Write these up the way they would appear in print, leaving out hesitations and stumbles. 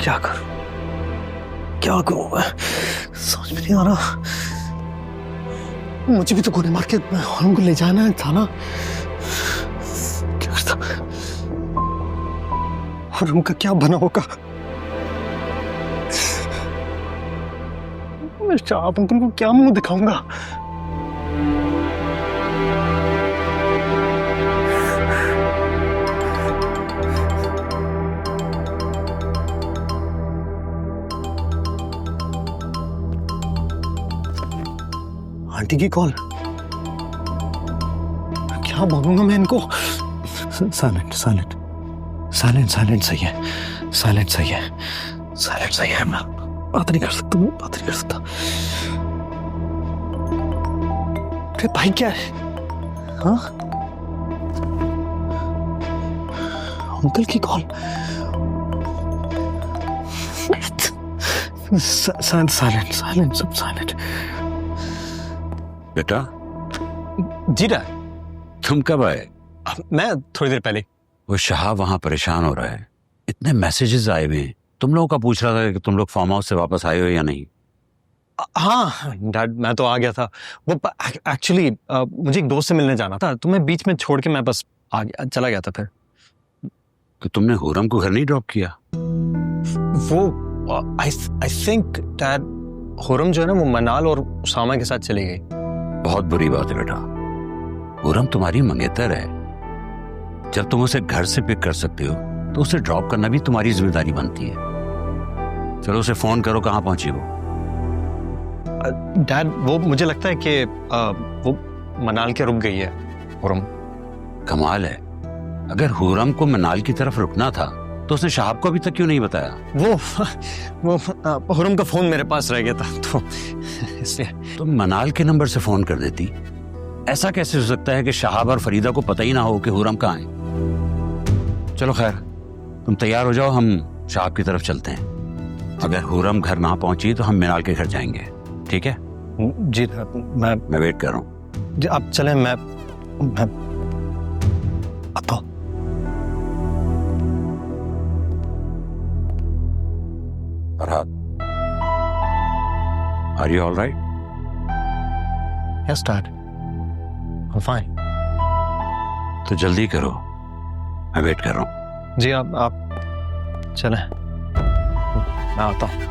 क्या करूं, क्या करूं मैं, समझ में नहीं आ रहा। मुझे भी तो गोली मार के हॉर्न को ले जाना था ना। क्या करता और उनका क्या बना होगा। मैं शहाब अंकल को क्या मुंह दिखाऊंगा। आंटी की कॉल, क्या बोलूंगा मैं इनको। साइलेंट साइलेंट साइलेंट साइलेंट सही है, साइलेंट सही है, साइलेंट सही है। मैं बात नहीं कर सकता, मैं बात नहीं कर सकता। अरे भाई क्या है, हाँ अंकल की कॉल। साइलेंट साइलेंट सब साइलेंट। बेटा जी डैड। तुम कब आए? मैं थोड़ी देर पहले। वो शहाब वहां परेशान हो रहा है, इतने मैसेजेस आए हुए हैं। तुम लोगों का पूछ रहा था कि तुम लोग फार्म हाउस से वापस आए हो या नहीं। हाँ डैड मैं तो आ गया था। वो एक्चुअली मुझे एक दोस्त से मिलने जाना था, तो मैं बीच में छोड़ के मैं बस आ गया, चला गया था। फिर तो तुमने हुरम को घर नहीं ड्रॉप किया? वो आई थिंक डैड हुरम जो है ना वो मनाल और उसामा के साथ चली गई। बहुत बुरी बात है बेटा, हुरम तुम्हारी मंगेतर है। जब तुम उसे घर से पिक कर सकते हो तो उसे ड्रॉप करना भी तुम्हारी जिम्मेदारी बनती है। चलो उसे फोन करो, कहाँ पहुंची वो? डैड वो मुझे लगता है कि वो मनाल के रुक गई है हुरम। कमाल है, अगर हुरम को मनाल की तरफ रुकना था तो उसने शहाब को अभी तक क्यों नहीं बताया? वो हुरम का फोन मेरे पास रह गया था तो इसलिए। तुम मनाल के नंबर से फोन कर देती। ऐसा कैसे हो सकता है कि शहाब और फरीदा को पता ही ना हो कि हुरम कहाँ है? चलो खैर, तुम तैयार हो जाओ, हम शहाब की तरफ चलते हैं। अगर हुरम घर ना पहुंची तो हम मनाल के घर जाएंगे, ठीक है? जी मैं वेट कर रहा हूँ। जी आप चलें, मैं आता हूँ। Farhad, are you all right? Yes dad, I am fine. तो जल्दी करो, मैं वेट कर रहा हूँ। जी आप चलें, मैं आता हूँ।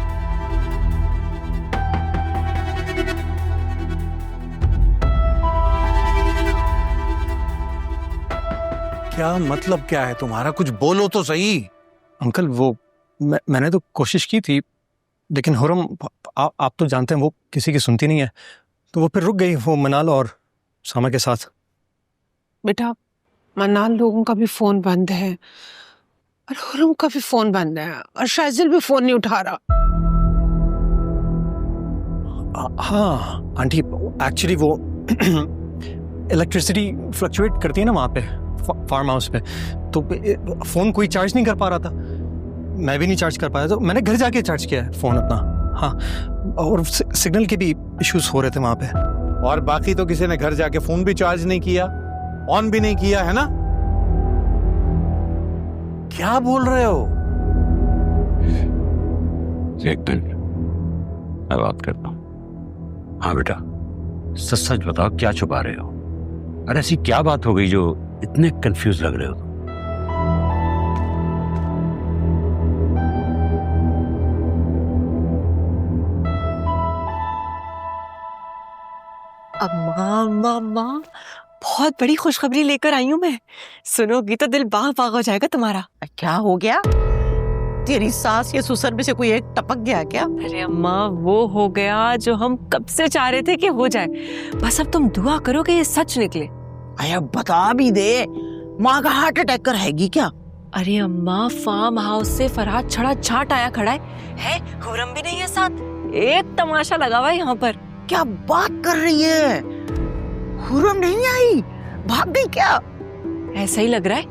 क्या मतलब क्या है तुम्हारा? कुछ बोलो तो सही। अंकल वो मैंने तो कोशिश की थी, लेकिन हुरम आप तो जानते हैं वो किसी की सुनती नहीं है, तो वो फिर रुक गई वो मनाल और सामा के साथ। बेटा मनाल लोगों का भी फोन बंद है और हुरम का भी फोन बंद है और शाजिल भी फोन नहीं उठा रहा। हाँ आंटी, एक्चुअली वो इलेक्ट्रिसिटी फ्लक्चुएट करती है ना वहाँ पे फार्म हाउस पे, तो फोन कोई चार्ज नहीं कर पा रहा था। मैं भी नहीं चार्ज कर पाया, तो मैंने घर जाके चार्ज किया है फोन अपना। हाँ, और सिग्नल के भी इश्यूज हो रहे थे वहाँ पे। और बाकी तो किसी ने घर जाके फोन भी चार्ज नहीं किया, ऑन भी नहीं किया, है ना? क्या बोल रहे हो? एक मिनट, मैं बात करता हूँ। हाँ बेटा, सच सच बताओ, क्या छुपा रहे हो? अरे ऐसी क्या बात हो गई जो इतने कंफ्यूज लग रहे हो? अम्मा बहुत बड़ी खुशखबरी लेकर आई हूँ मैं। सुनोगी तो दिल बाग बाग हो जाएगा तुम्हारा। क्या हो गया? तेरी सास या ससुर में से कोई एक टपक गया क्या? अरे अम्मा वो हो गया जो हम कब से चाह रहे थे कि हो जाए। बस अब तुम दुआ करो कि ये सच निकले। अया बता भी दे, माँ का हार्ट अटैक कर रहेगी क्या? अरे अम्मा फार्म हाउस से फरहाद छड़ा छाट आया खड़ा है हुरम भी नहीं है साथ। एक तमाशा लगा हुआ है यहाँ पर। क्या बात कर रही है? हुरम नहीं आई, भाग गई क्या? ऐसा ही लग रहा है।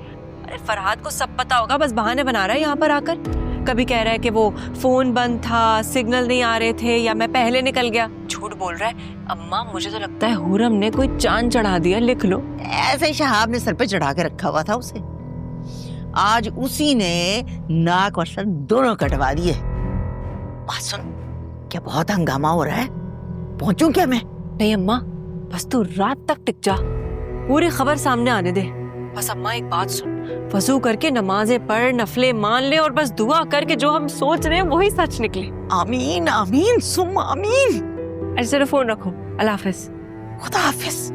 अरे फरहाद को सब पता होगा, बस बहाने बना रहा है यहाँ पर आकर। कभी कह रहा है कि वो फोन बंद था, सिग्नल नहीं आ रहे थे, या मैं पहले निकल गया। झूठ बोल रहा है। अम्मा मुझे तो लगता है हुरम ने कोई चांद चढ़ा दिया, लिख लो। ऐसे शहाब ने सर पे चढ़ा के रखा हुआ था उसे। आज उसी ने नाक और सर दोनों कटवा दिए। बात सुन, क्या बहुत हंगामा हो रहा है? पहुंचूं क्या मैं? नहीं अम्मा, बस तू रात तक टिक जा, पूरी खबर सामने आने दे। बस अम्मा एक बात सुन, वजू करके नमाजें पढ़, नफले मान ले और बस दुआ कर के जो हम सोच रहे हैं वही सच निकले। आमीन आमीन सुम आमीन। अच्छा चलो फोन रखो, अल्लाह हाफिज। खुदा हाफिज।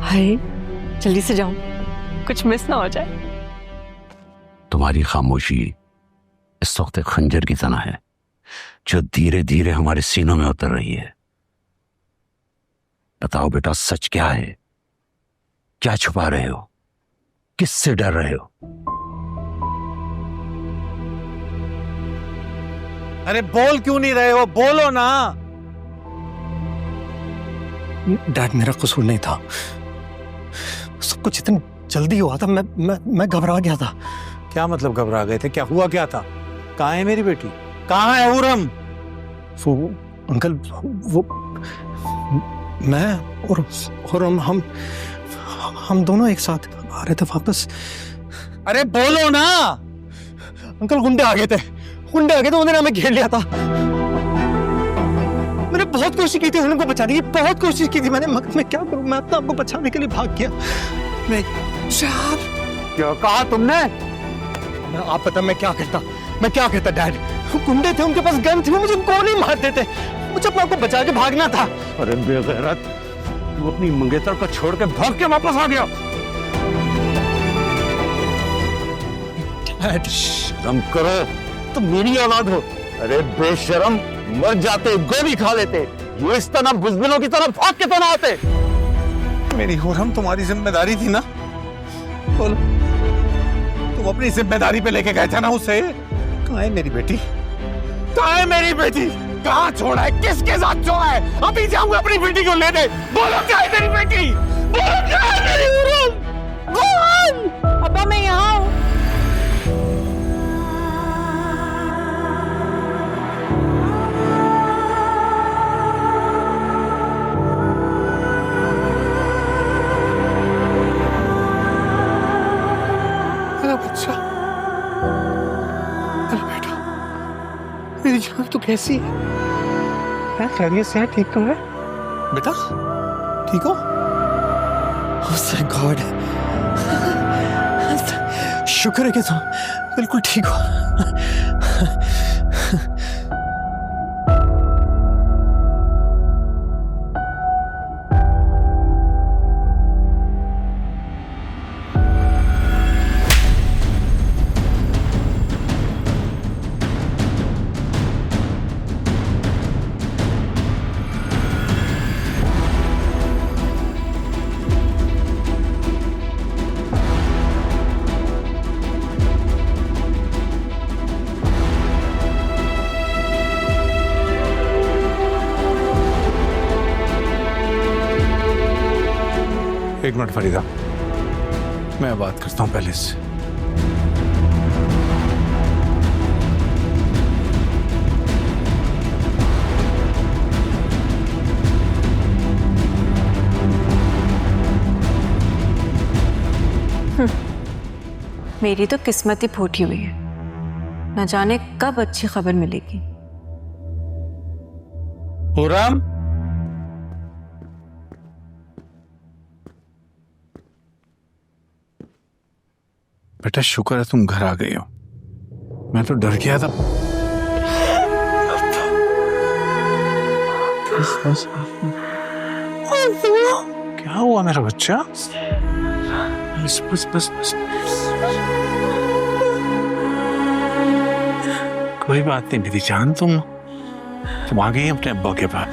हाय, जल्दी से जाओ, कुछ मिस ना हो जाए। तुम्हारी खामोशी इस वक्त एक खंजर की तरह है जो धीरे धीरे हमारे सीनों में उतर रही है। बताओ बेटा, सच क्या है? क्या छुपा रहे हो? किससे डर रहे हो? अरे बोल क्यों नहीं रहे हो? बोलो ना। डैड, मेरा कसूर नहीं था, सब कुछ इतनी जल्दी हुआ था, मैं घबरा गया था। क्या मतलब घबरा गए थे? क्या हुआ क्या था? कहाँ है मेरी बेटी? कहाँ है हुरम? वो अंकल, वो मैं और हम दोनों एक साथ आ रहे थे वापस। अरे बोलो ना। अंकल, गुंडे आ गए थे, उन्होंने हमें घेर लिया था। मैंने बहुत कोशिश की थी उनको बचाने की, बहुत कोशिश की थी मैंने, मगर मैं क्या करूं? मैं अपने आप को बचाने के लिए भाग गया। मैं क्या कहा तुमने? आप पता मैं क्या करता डैड? गुंडे थे, उनके पास गन थी, वो मुझे गोली मार देते, मुझे अपने आप को बचा के भागना था। अरे बेगैरत, तू अपनी मंगेतर को छोड़ के भाग के वापस आ गया। डैड, शर्म करो, तुम मेरी औलाद हो। अरे बेशरम, मर जाते, गोली खा लेते, ये इस तरह बुजदिलों की तरह भाग के तो ना आते। मेरी हुरम तुम्हारी जिम्मेदारी थी ना? बोलो, तुम अपनी जिम्मेदारी पे लेके गए थे ना उसे? कहाँ है मेरी बेटी? कहाँ है मेरी बेटी? कहाँ छोड़ा है? किसके साथ छोड़ा है? अभी जाऊंगा अपनी बेटी को लेने। बोलो क्या है मेरी बेटी? बोलो क्या है मेरी हुरम? बोल। अब्बा मैं यहाँ हूँ। बच्चा, अरे बेटा, मेरी जान तो कैसी है? खैरियत से है? ठीक तो है बेटा? ठीक हो? थैंक गॉड, शुक्र है कि तुम बिल्कुल ठीक हो। एक मिनट फरीदा, मैं बात करता हूँ पहले से। मेरी तो किस्मत ही फूटी हुई है, न जाने कब अच्छी खबर मिलेगी। हुरम, बेटा शुक्र है तुम घर आ गए हो, मैं तो डर गया था। क्या हुआ मेरा बच्चा? बस बस बस बस, कोई बात नहीं मेरी जान, तुम आ गई अपने अब्बा के पास।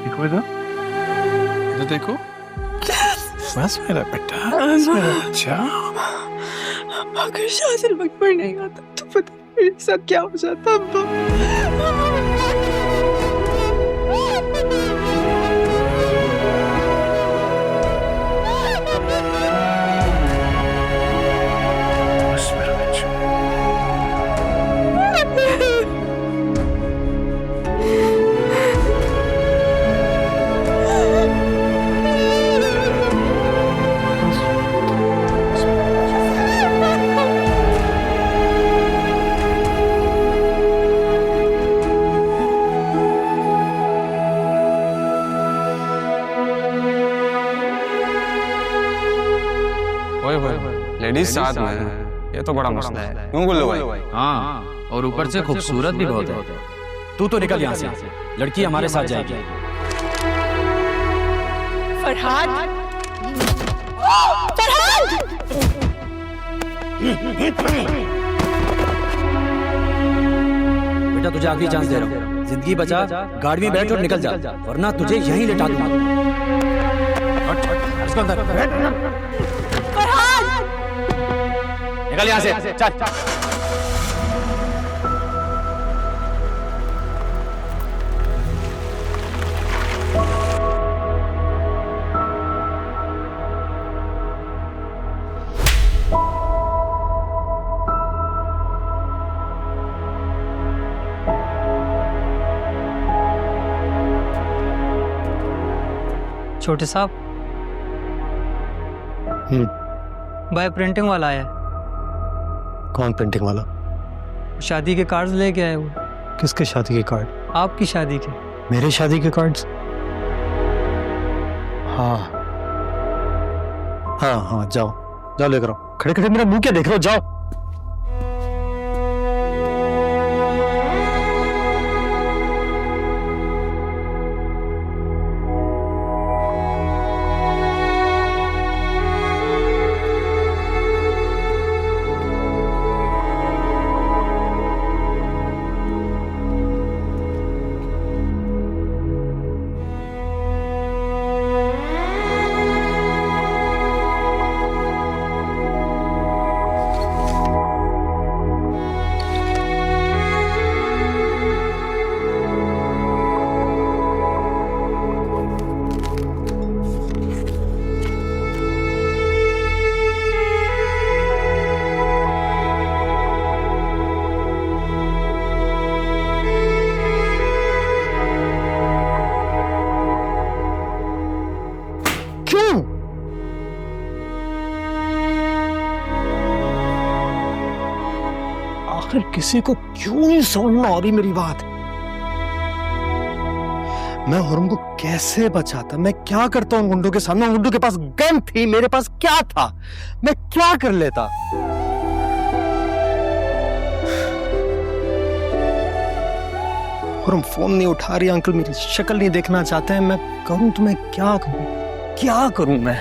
देखो इधर देखो, बस मेरा बेटा, बस मेरा बच्चा। अगर शादी वक्त पर नहीं आता तो पता नहीं मेरे साथ क्या हो जाता। बस मेरा बच्चा। लेडीज साथ में है, ये तो बड़ा मसला है। क्यों गुल्लू भाई? हाँ, और ऊपर से खूबसूरत भी बहुत है। तू तो निकल यहाँ से, लड़की हमारे साथ जाएगी। फरहाद, बेटा तुझे आखिरी चांस दे रहा हूँ, जिंदगी बचा, गाड़ी में बैठ और निकल जा, वरना तुझे यहीं लेटा दूंगा। इसको अंदर निकल यहाँ से, चल। छोटे साहब, भाई प्रिंटिंग वाला आया है। कौन प्रिंटिंग वाला? शादी के कार्ड्स लेके आए वो। किसके शादी के कार्ड? आपकी शादी के। मेरे शादी के कार्ड्स? हाँ हाँ हाँ, जाओ जाओ लेकर आओ। खड़े खड़े मेरा मुंह क्या देख रहे हो, जाओ। आखिर किसी को क्यों नहीं समझ में आ रही मेरी बात? मैं हुरम को कैसे बचाता? मैं क्या करता हूँ गुंडों के सामने? गुंडों के पास गन थी, मेरे पास क्या था? मैं क्या कर लेता? हुरम फोन नहीं उठा रही, अंकल मेरी शक्ल नहीं देखना चाहते हैं। मैं करूं तो मैं क्या करूं? क्या करूं मैं?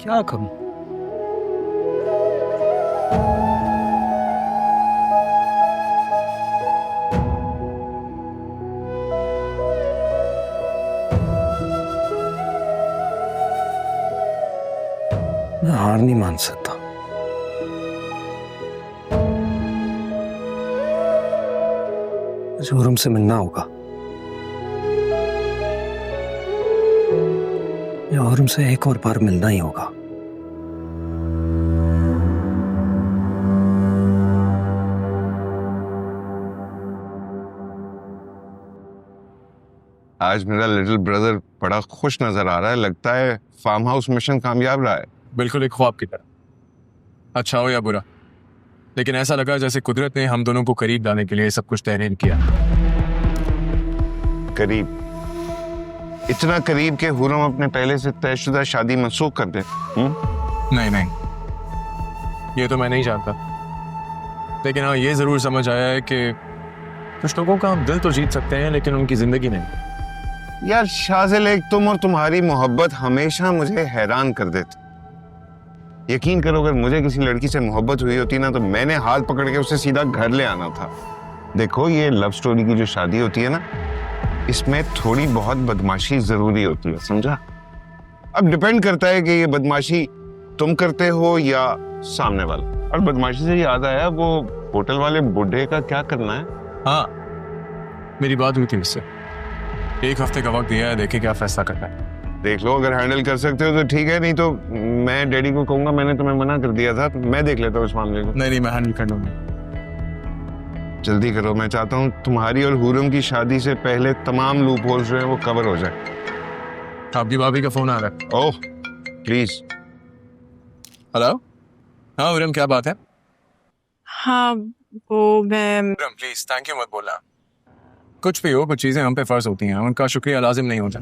क्या करूं? मैं हार नहीं मान सकता। मुझे हुरम से मिलना होगा, या हुरम से एक और बार मिलना ही होगा। आज मेरा लिटिल ब्रदर बड़ा खुश नजर आ रहा है। लगता है फार्म हाउस मिशन कामयाब रहा है। बिल्कुल एक ख्वाब की तरह, अच्छा हो या बुरा, लेकिन ऐसा लगा जैसे कुदरत ने हम दोनों को करीब लाने के लिए सब कुछ तहरीर किया। करीब? इतना करीब के हुरम अपने पहले से तयशुदा शादी मंसूख कर दे? नहीं नहीं, ये तो मैं नहीं जानता, लेकिन हाँ ये जरूर समझ आया है कि कुछ लोगों का हम दिल तो जीत सकते हैं लेकिन उनकी जिंदगी नहीं। यार शाज़िल, एक तुम और तुम्हारी मोहब्बत हमेशा मुझे हैरान कर देती। यकीन करो, अगर मुझे किसी लड़की से मोहब्बत हुई होती ना तो मैंने हाथ पकड़ के उसे सीधा घर ले आना था। देखो, ये लव स्टोरी की जो शादी होती है ना, इसमें थोड़ी बहुत बदमाशी जरूरी होती है, समझा? अब डिपेंड करता है कि ये बदमाशी तुम करते हो या सामने वाला। और बदमाशी से याद आया, वो होटल वाले बुढ़े का क्या करना है? हाँ, मेरी बात हुई थी उससे, एक हफ्ते का वक्त दिया है, देखे क्या फैसला करना है। देख लो, अगर हैंडल कर सकते हो तो ठीक है, नहीं तो मैं डैडी को कहूंगा मैंने तुम्हें मना कर दिया था, तो मैं देख लेता हूँ इस मामले को। नहीं, मैं हैंडल कर लूंगा। जल्दी करो, मैं चाहता हूँ तुम्हारी और हुरम की शादी से पहले तमाम लूप होल्स जो हैं वो कवर हो जाए। आपकी भाभी का फोन आ रहा है। Oh please. हेलो, हाँ हुरम, क्या बात है? हाँ वो मैं हुरम प्लीज थैंक यू मत बोलना। कुछ भी हो, कुछ चीजें हम पे फर्ज होती हैं, उनका शुक्रिया लाजिम नहीं होता।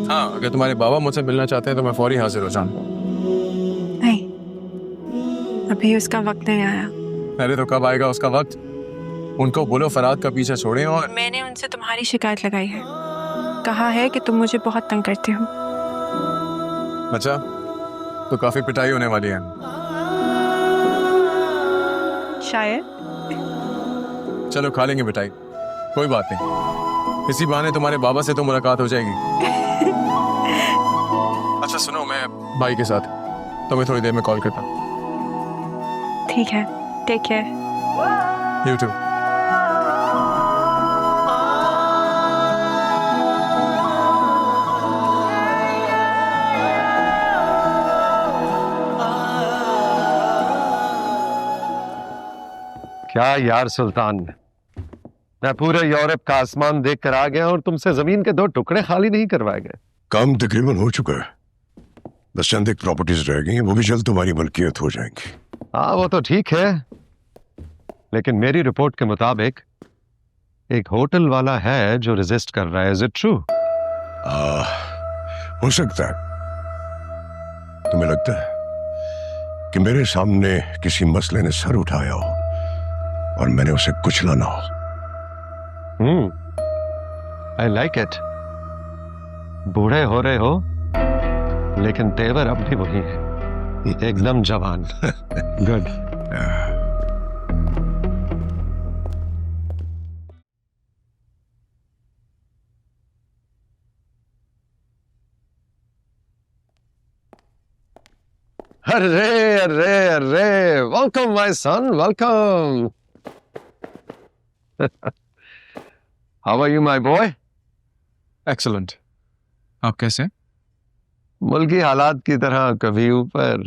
हाँ, अगर तुम्हारे बाबा मुझसे मिलना चाहते हैं तो मैं फौरी हाजिर हो जाऊँ। नहीं, अभी उसका वक्त नहीं आया। अरे तो कब आएगा उसका वक्त? उनको बोलो फरहाद का पीछा छोड़ें। और मैंने उनसे तुम्हारी शिकायत लगाई है, कहा है कि तुम मुझे बहुत तंग करते हो। अच्छा, तो काफी पिटाई होने वाली है। शायद। चलो खा लेंगे पिटाई, कोई बात नहीं। इसी बहाने तुम्हारे बाबा से तो मुलाकात हो जाएगी। अच्छा सुनो, मैं भाई के साथ तुम्हें थोड़ी देर में कॉल करता हूँ। ठीक है, टेक केयर। You to. क्या यार सुल्तान, मैं पूरे यूरोप का आसमान देख कर आ गया और तुमसे जमीन के 2 टुकड़े खाली नहीं करवाए गए। काम तकरीबन हो चुका है, बस चंद एक प्रॉपर्टीज रह गई हैं, वो भी जल्द तुम्हारी मलकियत हो जाएंगी। हाँ वो तो ठीक है, लेकिन मेरी रिपोर्ट के मुताबिक एक होटल वाला है जो रेजिस्ट कर रहा है। Is it true? हो सकता है। तुम्हें लगता है कि मेरे सामने किसी मसले ने सर उठाया हो और मैंने उसे कुचला ना हो? I like it. बूढ़े हो रहे हो लेकिन तेवर अब भी वही है, एकदम जवान। गुड। अरे अरे अरे, welcome my son, welcome. How are you my boy? Excellent. आप कैसे? मुल्की हालात की तरह कभी ऊपर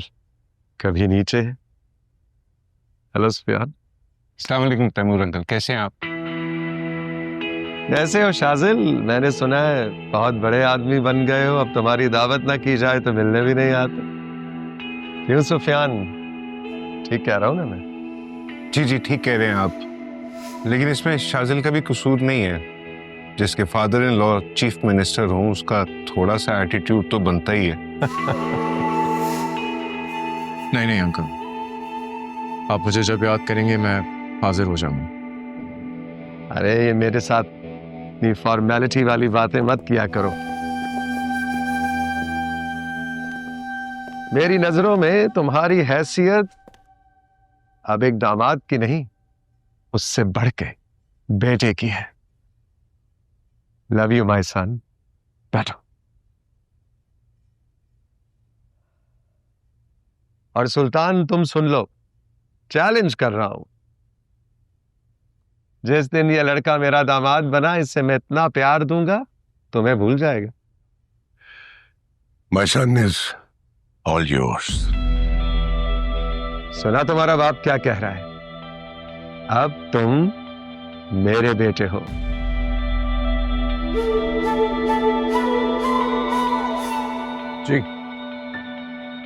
कभी नीचे। हेलो सुफियान। अस्सलाम वालेकुम तैमूर अंकल, कैसे हैं आप? कैसे हो शाजिल? मैंने सुना है बहुत बड़े आदमी बन गए हो, अब तुम्हारी दावत ना की जाए तो मिलने भी नहीं आते। क्यों सुफियान, ठीक कह रहा हूं ना मैं? जी जी ठीक कह रहे हैं आप, लेकिन इसमें शाजिल का भी कसूर नहीं है। जिसके father in law chief minister हों, उसका थोड़ा सा एटीट्यूड तो बनता ही है। नहीं नहीं अंकल, आप मुझे जब याद करेंगे मैं हाजिर हो जाऊंगा। अरे ये मेरे साथ इतनी फॉर्मेलिटी वाली बातें मत किया करो। मेरी नजरों में तुम्हारी हैसियत अब एक दामाद की नहीं, उससे बढ़ के बेटे की है। Love you my son. बैठो। और सुल्तान तुम सुन लो, चैलेंज कर रहा हूं, जिस दिन ये लड़का मेरा दामाद बना, इससे मैं इतना प्यार दूंगा तुम्हें भूल जाएगा। My son is all yours. सुना तुम्हारा बाप क्या कह रहा है? अब तुम मेरे बेटे हो। जी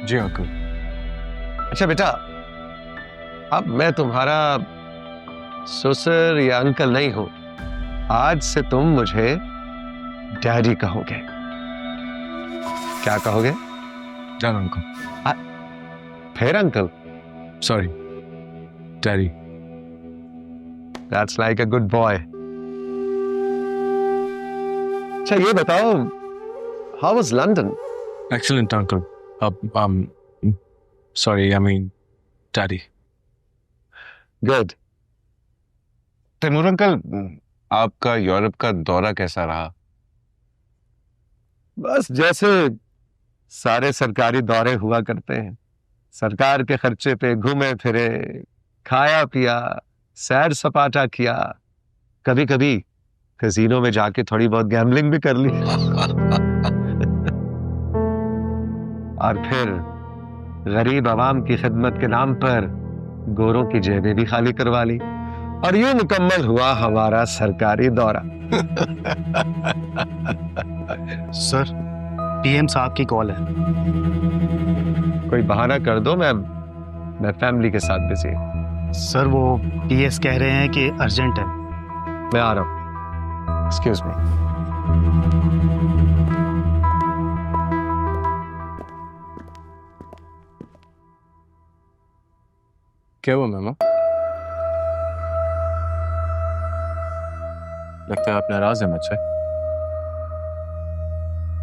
जी अंकल। अच्छा बेटा, अब मैं तुम्हारा ससुर या अंकल नहीं हूं, आज से तुम मुझे डैडी कहोगे। क्या कहोगे? जान अंकल। फिर uncle? Sorry daddy. That's like a good boy. अच्छा ये बताओ, how was London? Excellent uncle. Sorry, I mean daddy. Good. Taimur uncle, आपका यूरोप का दौरा कैसा रहा? बस जैसे सारे सरकारी दौरे हुआ करते हैं, सरकार के खर्चे पे घूमे फिरे, खाया पिया, सैर सपाटा किया, कभी कभी कैसीनो में जाके थोड़ी बहुत गैम्बलिंग भी कर ली। और फिर गरीब आवाम की खिदमत के नाम पर गोरों की जेबें भी खाली करवा ली, और यूं मुकम्मल हुआ हमारा सरकारी दौरा। सर, पीएम साहब की कॉल है। कोई बहाना कर दो, मैं फैमिली के साथ बिजी हूं। सर वो पीएस कह रहे हैं कि अर्जेंट है। मैं आ रहा हूं। Excuse me. क्या हुआ मामा? लगता है आप नाराज हैं मुझसे।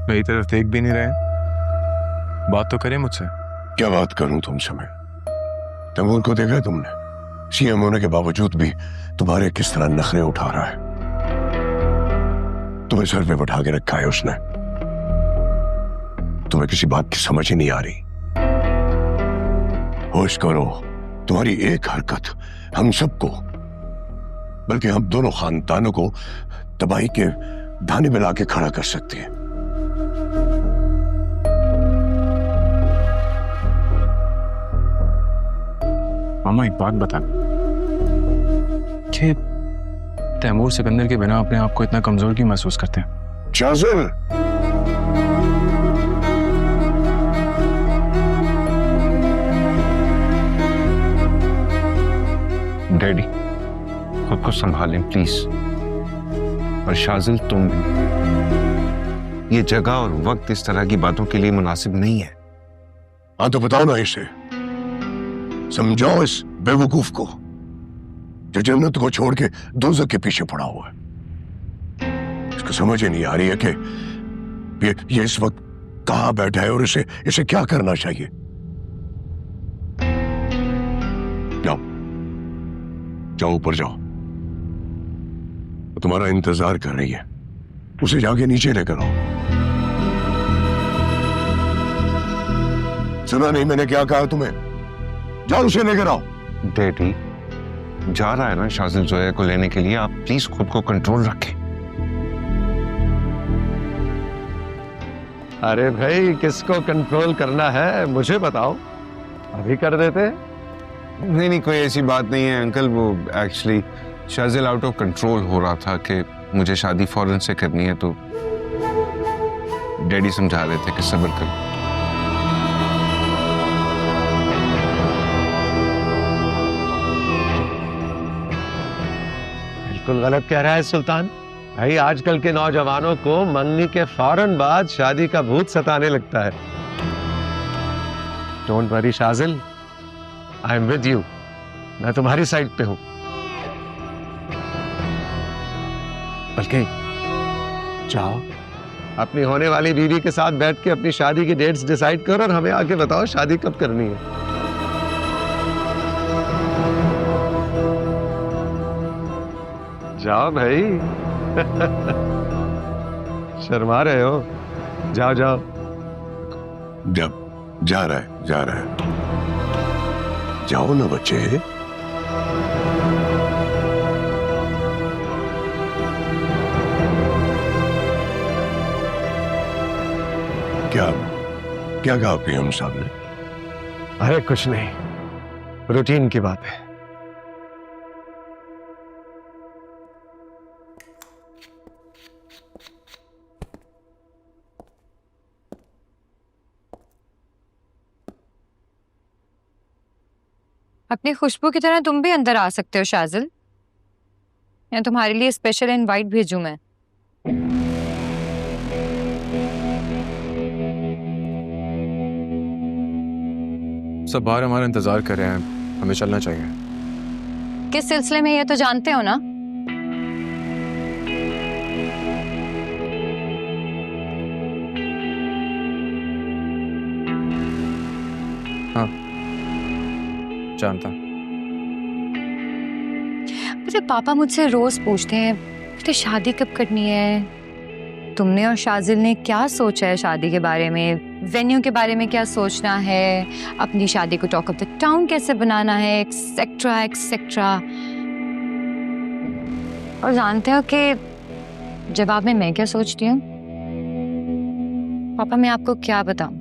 मेरी तरफ देख भी नहीं रहे। बात तो करें मुझसे। क्या बात करूं तुमसे मैं? तैमूर को देखा है तुमने? सीएम होने के बावजूद भी तुम्हारे किस तरह नखरे उठा रहा है। तुम्हें सर पे बैठा के रखा है उसने। तुम्हें किसी बात की समझ ही नहीं आ रही। होश करो, तुम्हारी एक हरकत हम सबको, बल्कि हम दोनों खानदानों को तबाही के दाने में लाके खड़ा कर सकती है। मामा एक बात बता कि तैमूर सिकंदर के बिना अपने आप को इतना कमजोर क्यों महसूस करते हैं? शाजिल, डैडी खुद को संभालें प्लीज। और शाजिल तुम भी, ये जगह और वक्त इस तरह की बातों के लिए मुनासिब नहीं है। हाँ तो बताओ ना इसे, समझाओ इस बेवकूफ को जो जन्नत को छोड़ के दोज़ख के पीछे पड़ा हुआ है। इसको समझ ही नहीं आ रही है कि ये इस वक्त कहां बैठा है और इसे क्या करना चाहिए। जाओ जाओ ऊपर जाओ, वो तुम्हारा इंतजार कर रही है। उसे जाके नीचे लेकर आओ। सुना नहीं मैंने क्या कहा तुम्हें? जाओ उसे लेकर आओ। डैडी जा रहा है ना शाजिल जोया को लेने के लिए, आप प्लीज खुद को कंट्रोल रखें। अरे भाई किसको कंट्रोल करना है मुझे बताओ, अभी कर देते। नहीं नहीं कोई ऐसी बात नहीं है अंकल, वो actually Shajil out of control हो रहा था कि मुझे शादी फौरन से करनी है, तो डैडी समझा रहे थे कि सब्र करो। बिल्कुल गलत कह रहा है सुल्तान भाई। आजकल के नौजवानों को मंगनी के फौरन बाद शादी का भूत सताने लगता है। Don't worry Shajil, I am with you. मैं तुम्हारी साइड पे हूं। बल्कि जाओ अपनी होने वाली बीवी के साथ बैठ के अपनी शादी की डेट्स डिसाइड करो और हमें आके बताओ शादी कब करनी है। जाओ भाई शर्मा रहे हो, जाओ जाओ। जब जा रहा है जाओ ना बच्चे। क्या कहा पीएम साहब ने? अरे कुछ नहीं, रूटीन की बात है। अपनी खुशबू की तरह तुम भी अंदर आ सकते हो शाजिल, या तुम्हारे लिए स्पेशल इनवाइट भेजूं मैं? सब बाहर हमारा इंतजार कर रहे हैं, हमें चलना चाहिए। किस सिलसिले में, ये तो जानते हो ना? हाँ जानता। मुझे पापा मुझसे रोज पूछते हैं बेटे शादी कब करनी है, तुमने और शाजिल ने क्या सोचा है शादी के बारे में, वेन्यू के बारे में क्या सोचना है, अपनी शादी को टॉक ऑफ द टाउन कैसे बनाना है, एक्सेट्रा एक्सेट्रा। और जानते हो कि जवाब में मैं क्या सोचती हूँ? पापा मैं आपको क्या बताऊं,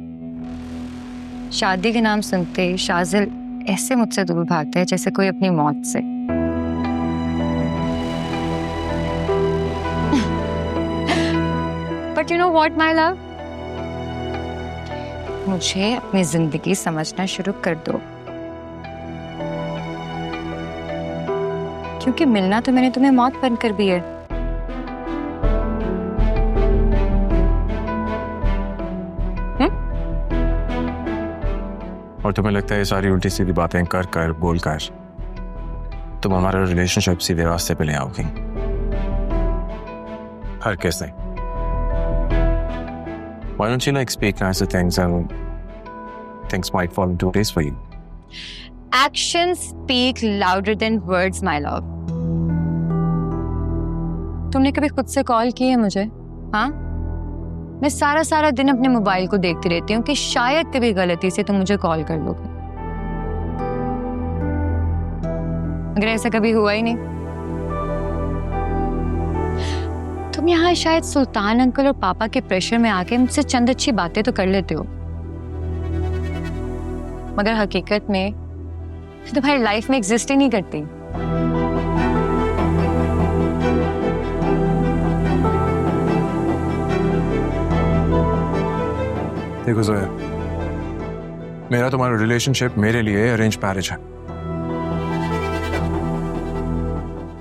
शादी के नाम सुनते ही शाजिल ऐसे मुझसे दूर भागते हैं जैसे कोई अपनी मौत से। But you know what my love, मुझे अपनी जिंदगी समझना शुरू कर दो, क्योंकि मिलना तो मैंने तुम्हें मौत बनकर भी है। और तुम्हें लगता है ये सारी उल्टी सीधी बातें कर कर बोल कर तुम हमारा रिलेशनशिप सीधे रास्ते पे ले आओगी? हर किस नहीं। Why don't you like speak nicer things and things might fall into place for you? Actions speak louder than words, my love. तुमने कभी खुद से कॉल की है मुझे? हाँ? मैं सारा दिन अपने मोबाइल को देखती रहती हूँ कि शायद कभी गलती से तुम मुझे कॉल कर लोगे, मगर ऐसा कभी हुआ ही नहीं। तुम यहाँ शायद सुल्तान अंकल और पापा के प्रेशर में आके मुझसे चंद अच्छी बातें तो कर लेते हो, मगर हकीकत में तुम्हारी लाइफ में एग्जिस्ट ही नहीं करती। देखो जोया, मेरा तुम्हारा रिलेशनशिप मेरे लिए अरेंज मैरिज है।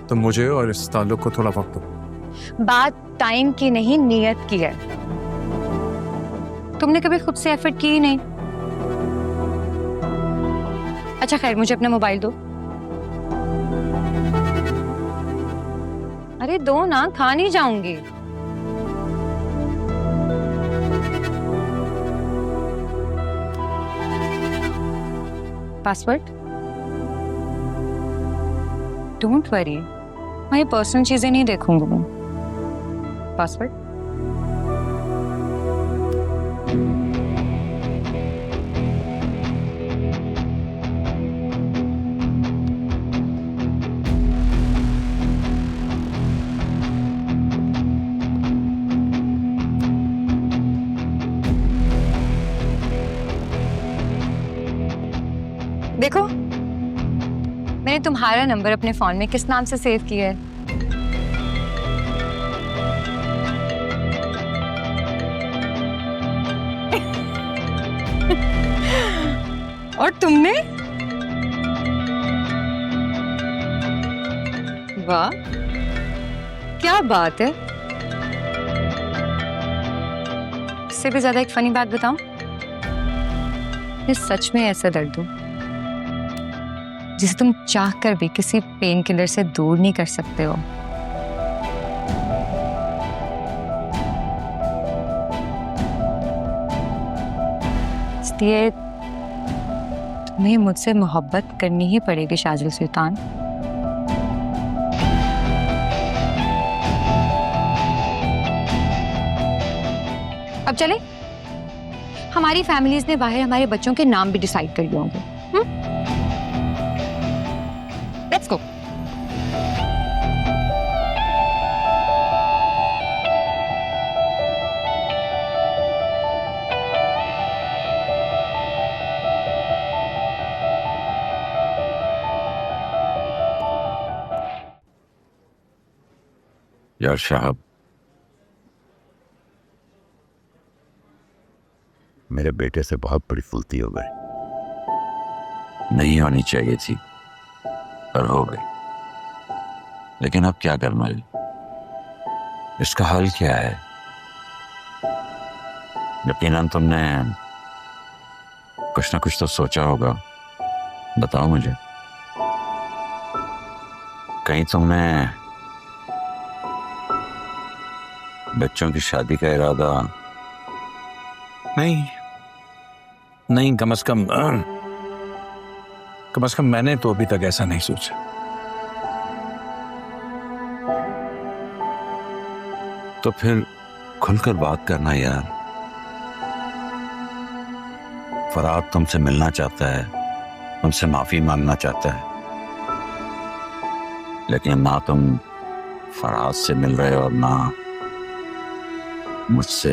तुम मुझे और इस ताल्लुक को थोड़ा वक्त दो। बात टाइम की नहीं, नियत की है। तुमने कभी खुद से एफर्ट की ही नहीं। अच्छा खैर, मुझे अपना मोबाइल दो। अरे दो ना, खा नहीं जाऊंगी। पासवर्ड? डोंट वरी, मैं ये पर्सनल चीजें नहीं देखूंगा मैं। पासवर्ड? देखो, मैंने तुम्हारा नंबर अपने फोन में किस नाम से सेव किया है? और तुमने? वाह, क्या बात है। इससे भी ज्यादा एक फनी बात बताऊं? ये सच में ऐसा दर्द हूं जिसे तुम चाह कर भी किसी पेन किलर से दूर नहीं कर सकते हो। इसलिए तुम्हें मुझसे मोहब्बत करनी ही पड़ेगी शाजिल सुल्तान। अब चले? हमारी फैमिलीज ने बाहर हमारे बच्चों के नाम भी डिसाइड कर लिए होंगे। Let's go. यार साहब, मेरे बेटे से बहुत बड़ी फुलती हो गई। नहीं होनी चाहिए थी पर हो गई। लेकिन अब क्या करना है? इसका हल क्या है? यकीनन तुमने कुछ ना कुछ तो सोचा होगा, बताओ मुझे। कहीं तुमने बच्चों की शादी का इरादा? नहीं, कम से कम मैंने तो अभी तक ऐसा नहीं सोचा। तो फिर खुलकर बात करना यार। फरहाद तुमसे मिलना चाहता है, तुमसे माफी मांगना चाहता है, लेकिन ना तुम फरहाद से मिल रहे हो और ना मुझसे।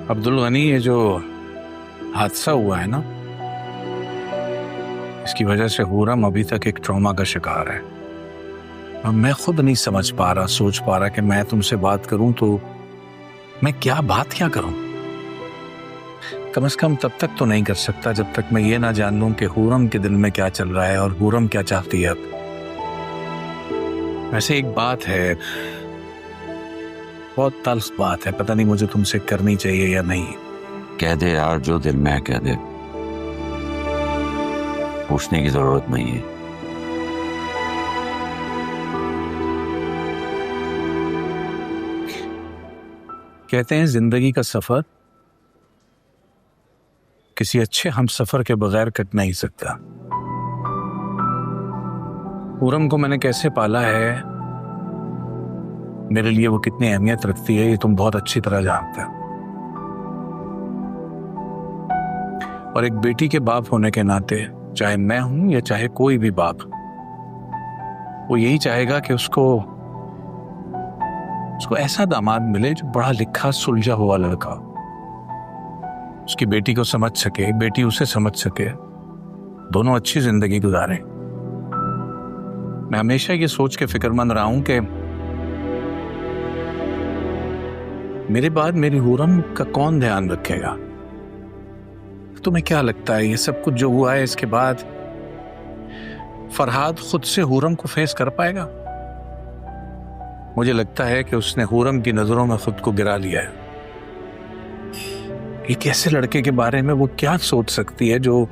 अब्दुल गनी, ये जो हादसा हुआ है ना, इसकी वजह से हुरम अभी तक एक ट्रॉमा का शिकार है। अब मैं खुद नहीं समझ पा रहा, सोच पा रहा कि मैं तुमसे बात करूं तो मैं बात क्या करूं। कम से कम तब तक तो नहीं कर सकता जब तक मैं ये ना जान लूं कि हुरम के दिल में क्या चल रहा है और हुरम क्या चाहती है। अब वैसे एक बात है, बहुत तल्ख बात है, पता नहीं मुझे तुमसे करनी चाहिए या नहीं। कह दे यार, जो दिल में है कह दे, पूछने की जरूरत नहीं है। कहते हैं जिंदगी का सफर किसी अच्छे हम सफर के बगैर कट नहीं सकता। पूरम को मैंने कैसे पाला है, मेरे लिए वो कितनी अहमियत रखती है, ये तुम बहुत अच्छी तरह जानते हो। और एक बेटी के बाप होने के नाते, चाहे मैं हूं या चाहे कोई भी बाप, वो यही चाहेगा कि उसको ऐसा दामाद मिले जो पढ़ा लिखा सुलझा हुआ लड़का, उसकी बेटी को समझ सके, बेटी उसे समझ सके, दोनों अच्छी जिंदगी गुजारें। मैं हमेशा ये सोच के फिक्रमंद रहा हूं कि मेरे बाद मेरी हुरम का कौन ध्यान रखेगा। तुम्हें क्या लगता है, ये सब कुछ जो हुआ है इसके बाद फरहाद खुद से हुरम को फेस कर पाएगा? मुझे लगता है कि उसने हुरम की नजरों में खुद को गिरा लिया है। एक ऐसे लड़के के बारे में वो क्या सोच सकती है जो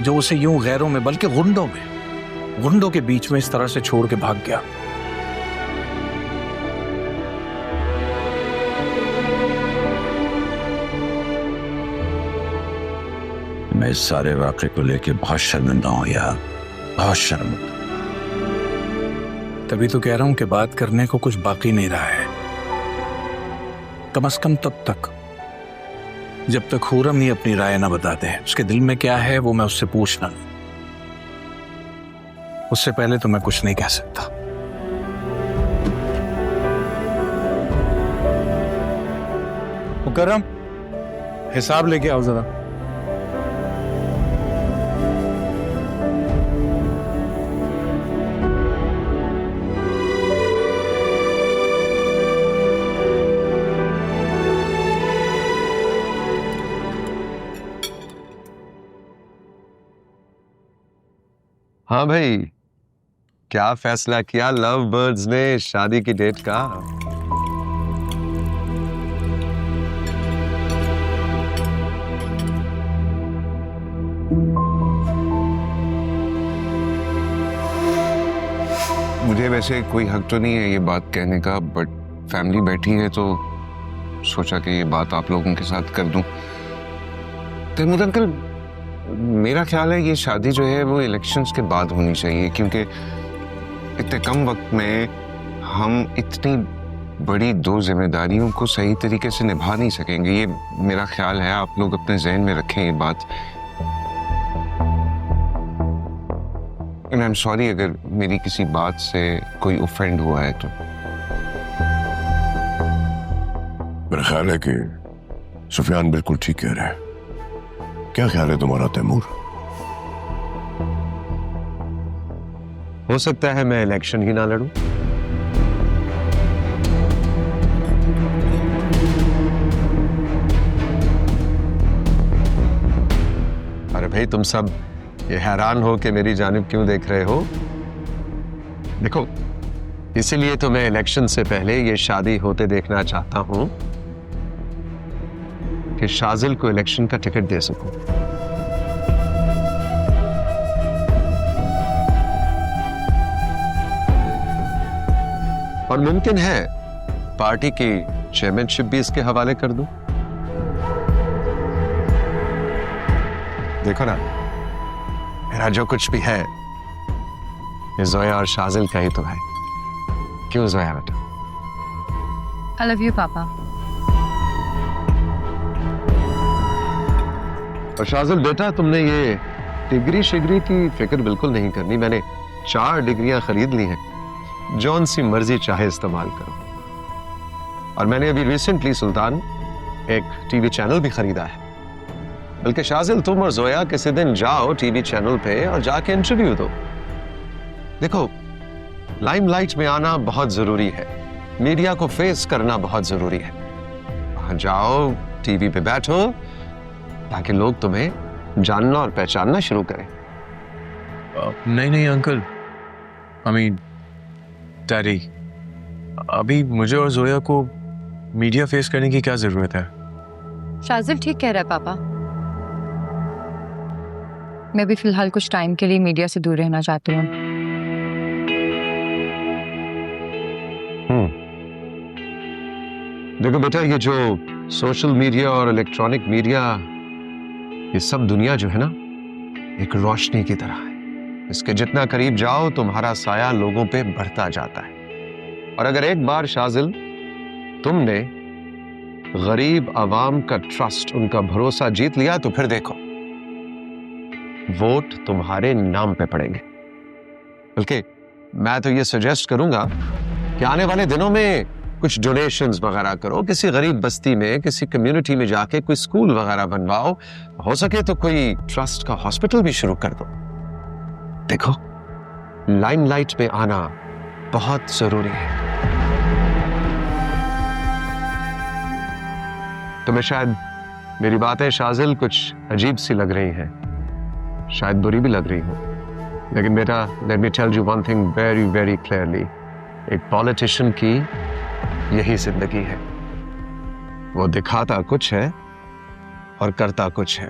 उसे यूं गैरों में, बल्कि गुंडों के बीच में इस तरह से छोड़ के भाग गया। मैं इस सारे वाक़े को लेके बहुत शर्मिंदा हूं यार, बहुत शर्मिंदा। तभी तो कह रहा हूं कि बात करने को कुछ बाकी नहीं रहा है, कम से कम तब तक जब तक हुरम ही अपनी राय ना बता दे। उसके दिल में क्या है वो मैं उससे पूछना नहीं, उससे पहले तो मैं कुछ नहीं कह सकता। मुकर्रम, हिसाब लेके आओ जरा। हाँ भाई, क्या फैसला किया लव बर्ड्स ने शादी की डेट का? मुझे वैसे कोई हक तो नहीं है ये बात कहने का, बट फैमिली बैठी है तो सोचा कि ये बात आप लोगों के साथ कर दूं। तैमूर अंकल, मेरा ख्याल है ये शादी जो है वो इलेक्शंस के बाद होनी चाहिए, क्योंकि इतने कम वक्त में हम इतनी बड़ी दो जिम्मेदारियों को सही तरीके से निभा नहीं सकेंगे। ये मेरा ख्याल है, आप लोग अपने जहन में रखें ये बात। एंड आई एम सॉरी अगर मेरी किसी बात से कोई ऑफेंड हुआ है तो। मेरा ख्याल है कि सुफियान बिल्कुल ठीक कह रहा है। क्या ख्याल है तुम्हारा तैमूर? हो सकता है मैं इलेक्शन ही ना लड़ूं। अरे भाई, तुम सब ये हैरान हो कि मेरी जानिब क्यों देख रहे हो? देखो, इसीलिए तो मैं इलेक्शन से पहले ये शादी होते देखना चाहता हूं कि शाजिल को इलेक्शन का टिकट दे सकूं। और मुमकिन है पार्टी की चेयरमैनशिप भी इसके हवाले कर दूं। देखो ना, मेरा जो कुछ भी है ये जोया और शाजिल का ही तो है। क्यों जोया बेटा? I love you, पापा। और शाजिल बेटा, तुमने ये डिग्री शिग्री की फिक्र बिल्कुल नहीं करनी। मैंने 4 डिग्रियां खरीद ली हैं, जौन सी मर्जी चाहे इस्तेमाल करो। और मैंने अभी रिसेंटली सुल्तान एक टीवी चैनल भी खरीदा है। बल्कि शाजिल, तुम और जोया किसी दिन जाओ टीवी चैनल पे और जाके इंटरव्यू दो। देखो, लाइमलाइट में आना बहुत जरूरी है, मीडिया को फेस करना बहुत जरूरी है। वहां जाओ, टीवी पे बैठो, ताकि लोग तुम्हें जानना और पहचानना शुरू करें। नहीं अंकल, आई मीन डैडी, अभी मुझे और जोया को मीडिया फेस करने की क्या जरूरत है? शाजिल ठीक कह रहा है पापा। मैं भी फिलहाल कुछ टाइम के लिए मीडिया से दूर रहना चाहती हूँ। देखो बेटा, ये जो सोशल मीडिया और इलेक्ट्रॉनिक मीडिया, ये सब दुनिया जो है ना, एक रोशनी की तरह है। इसके जितना करीब जाओ तुम्हारा साया लोगों पे बढ़ता जाता है। और अगर एक बार शाजिल तुमने गरीब आवाम का ट्रस्ट, उनका भरोसा जीत लिया, तो फिर देखो वोट तुम्हारे नाम पे पड़ेंगे। बल्कि मैं तो ये सजेस्ट करूंगा कि आने वाले दिनों में कुछ डोनेशंस वगैरह करो, किसी गरीब बस्ती में, किसी कम्युनिटी में जाके कोई स्कूल वगैरह बनवाओ, हो सके तो कोई ट्रस्ट का हॉस्पिटल भी शुरू कर दो। देखो, लाइमलाइट में आना बहुत जरूरी है। तुम्हें शायद मेरी बातें शाजिल कुछ अजीब सी लग रही हैं, शायद बुरी भी लग रही हो, लेकिन बेटा, let me tell you one thing very very clearly, एक पॉलिटिशियन की यही जिंदगी है। वो दिखाता कुछ है और करता कुछ है।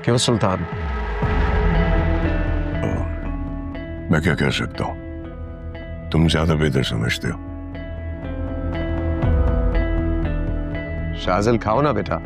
क्यों सुल्तान? मैं क्या कह सकता हूं, तुम ज्यादा बेहतर समझते हो। शाजिल खाओ ना बेटा।